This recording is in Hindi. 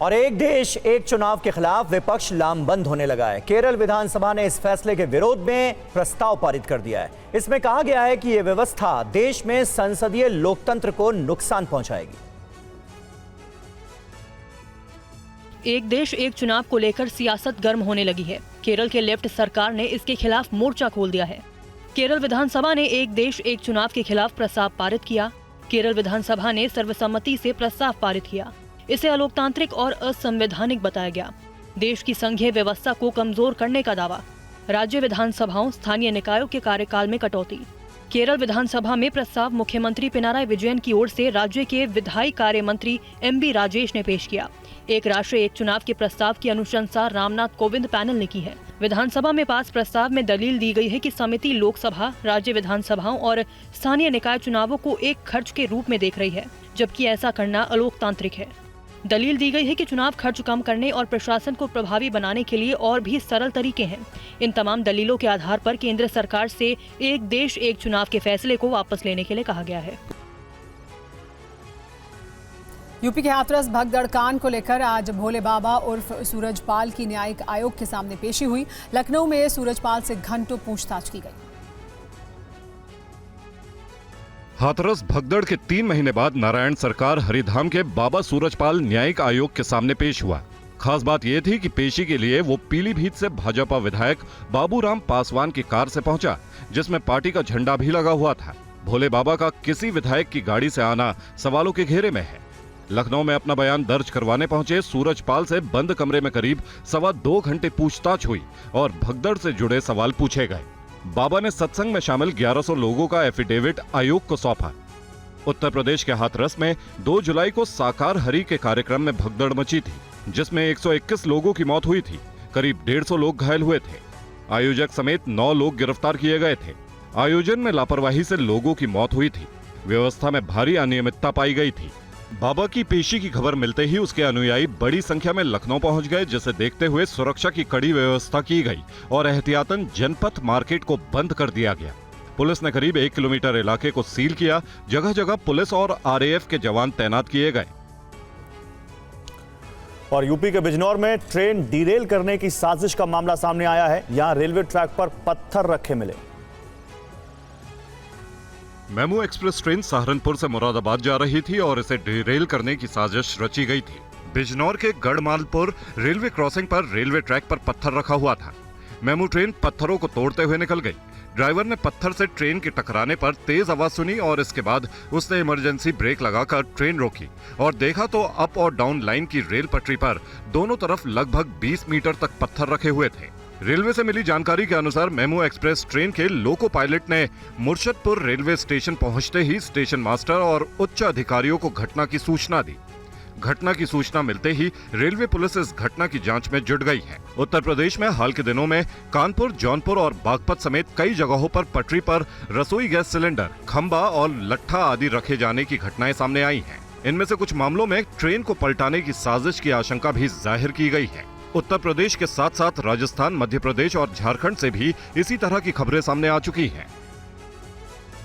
और एक देश एक चुनाव के खिलाफ विपक्ष लामबंद होने लगा है। केरल विधानसभा ने इस फैसले के विरोध में प्रस्ताव पारित कर दिया है। इसमें कहा गया है कि यह व्यवस्था देश में संसदीय लोकतंत्र को नुकसान पहुंचाएगी। एक देश एक चुनाव को लेकर सियासत गर्म होने लगी है। केरल के लेफ्ट सरकार ने इसके खिलाफ मोर्चा खोल दिया है। केरल विधानसभा ने एक देश एक चुनाव के खिलाफ प्रस्ताव पारित किया। केरल विधानसभा ने सर्वसम्मति से प्रस्ताव पारित किया। इसे अलोकतांत्रिक और असंवैधानिक बताया गया। देश की संघीय व्यवस्था को कमजोर करने का दावा। राज्य विधानसभाओं स्थानीय निकायों के कार्यकाल में कटौती। केरल विधानसभा में प्रस्ताव मुख्यमंत्री पिनाराई विजयन की ओर से राज्य के विधायी कार्य मंत्री एमबी राजेश ने पेश किया। एक राष्ट्र एक चुनाव के प्रस्ताव की अनुशंसा रामनाथ कोविंद पैनल ने की है। विधानसभा में पास प्रस्ताव में दलील दी गई है कि समिति लोकसभा, राज्य विधानसभाओं और स्थानीय निकाय चुनावों को एक खर्च के रूप में देख रही है, जबकि ऐसा करना अलोकतांत्रिक है। दलील दी गई है कि चुनाव खर्च कम करने और प्रशासन को प्रभावी बनाने के लिए और भी सरल तरीके हैं। इन तमाम दलीलों के आधार पर केंद्र सरकार से एक देश एक चुनाव के फैसले को वापस लेने के लिए कहा गया है। यूपी के हाथरस भगदड़ कांड को लेकर आज भोले बाबा उर्फ सूरजपाल की न्यायिक आयोग के सामने पेशी हुई। लखनऊ में सूरजपाल से घंटों पूछताछ की गई। हाथरस भगदड़ के 3 महीने बाद नारायण सरकार हरिधाम के बाबा सूरजपाल न्यायिक आयोग के सामने पेश हुआ। खास बात यह थी कि पेशी के लिए वो पीलीभीत से भाजपा विधायक बाबूराम पासवान की कार से पहुंचा, जिसमें पार्टी का झंडा भी लगा हुआ था। भोले बाबा का किसी विधायक की गाड़ी से आना सवालों के घेरे में है। लखनऊ में अपना बयान दर्ज करवाने पहुंचे सूरजपाल से बंद कमरे में करीब 2.25 घंटे पूछताछ हुई और भगदड़ से जुड़े सवाल पूछे गए। बाबा ने सत्संग में शामिल 1100 लोगों का एफिडेविट आयोग को सौंपा। उत्तर प्रदेश के हाथरस में 2 जुलाई को साकार हरि के कार्यक्रम में भगदड़ मची थी, जिसमें 121 लोगों की मौत हुई थी। करीब 150 लोग घायल हुए थे। आयोजक समेत 9 लोग गिरफ्तार किए गए थे। आयोजन में लापरवाही से लोगों की मौत हुई थी। व्यवस्था में भारी अनियमितता पाई गई थी। बाबा की पेशी की खबर मिलते ही उसके अनुयायी बड़ी संख्या में लखनऊ पहुंच गए, जिसे देखते हुए सुरक्षा की कड़ी व्यवस्था की गई और एहतियातन जनपथ मार्केट को बंद कर दिया गया। पुलिस ने करीब 1 किलोमीटर इलाके को सील किया। जगह जगह पुलिस और आरएएफ के जवान तैनात किए गए। और यूपी के बिजनौर में ट्रेन डिरेल करने की साजिश का मामला सामने आया है। यहां रेलवे ट्रैक पर पत्थर रखे मिले। मेमू एक्सप्रेस ट्रेन सहारनपुर से मुरादाबाद जा रही थी और इसे डिरेल करने की साजिश रची गई थी। बिजनौर के गढ़मालपुर रेलवे क्रॉसिंग पर रेलवे ट्रैक पर पत्थर रखा हुआ था। मेमू ट्रेन पत्थरों को तोड़ते हुए निकल गई। ड्राइवर ने पत्थर से ट्रेन के टकराने पर तेज आवाज सुनी और इसके बाद उसने इमरजेंसी ब्रेक लगाकर ट्रेन रोकी और देखा तो अप और डाउन लाइन की रेल पटरी पर दोनों तरफ लगभग 20 मीटर तक पत्थर रखे हुए थे। रेलवे से मिली जानकारी के अनुसार मेमू एक्सप्रेस ट्रेन के लोको पायलट ने मुर्शदपुर रेलवे स्टेशन पहुंचते ही स्टेशन मास्टर और उच्च अधिकारियों को घटना की सूचना दी। घटना की सूचना मिलते ही रेलवे पुलिस इस घटना की जांच में जुट गई है। उत्तर प्रदेश में हाल के दिनों में कानपुर, जौनपुर और बागपत समेत कई जगहों पर पटरी पर रसोई गैस सिलेंडर, खंबा और लट्ठा आदि रखे जाने की घटनाएं सामने आई हैं। इनमें से कुछ मामलों में ट्रेन को पलटाने की साजिश की आशंका भी जाहिर की गई है। उत्तर प्रदेश के साथ साथ राजस्थान, मध्य प्रदेश और झारखंड से भी इसी तरह की खबरें सामने आ चुकी हैं।